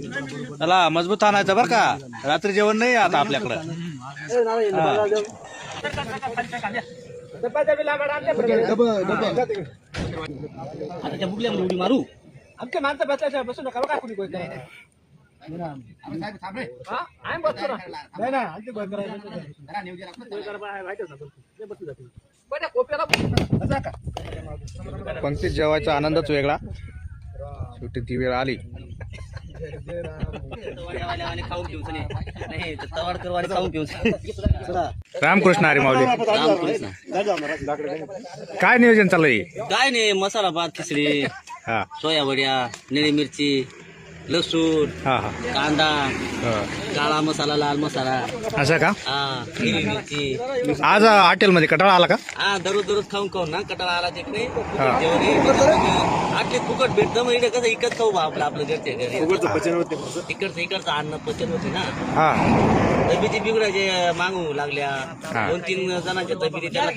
त्याला मजबूत आणायचं बरं का, रात्री जेवण नाही आता आपल्याकडं. मारू आमच्या माणसं बसल्याशिवाय बसू नका बघा कुणी कोण पंक्तीत जेवायचा आनंदच वेगळा. शेवटी ती वेळ आली. रामकृष्ण हरी माऊली. काय नियोजन चाललंय? काय नाही, मसाला भात, खिचडी, हा सोया वड्या, निळी मिरची, लसूण, हा हा कांदा, काळा मसाला, लाल मसाला, असं का? हा हिरवी मिरची. आज हॉटेलमध्ये कटाळा आला का? हा दररोज खाऊन ना कटाळा आला तिकडे. हा. आटले फुकट भेटतं, मग इकडे कसं इकत खाऊ बा आपलं घरच्या घरी. इकडचं अन्न पचन होते ना. हा तब्येती बिघडायचे मागू लागल्या. हा. 2-3 जणांच्या तब्येती त्याला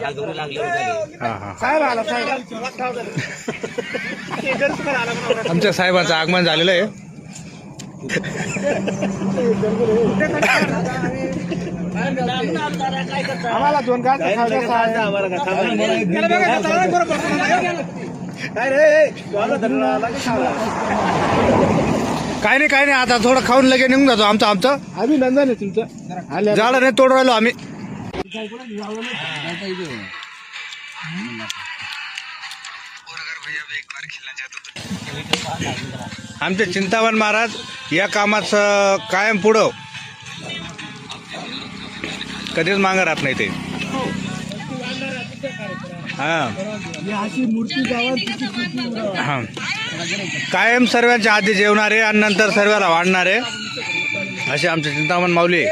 हागवू लागल्या झाले. हा हा आमच्या साहेबांचं आगमन झालेलं आहे. आम्हाला 2 गाय काय नाही आता थोडं खाऊन लगे निघून जातो. आमचं अभिनंदन आहे तुमचं. झाडं नाही तोड राहिलो आम्ही. आमचे चिंतामण महाराज या कामाचं कायम पुढं कधीच मागं राहत नाही ते. हा हा कायम सर्वांच्या आधी जेवणारे आणि नंतर सर्वाला वाढणारे असे आमचे चिंतामण माऊली.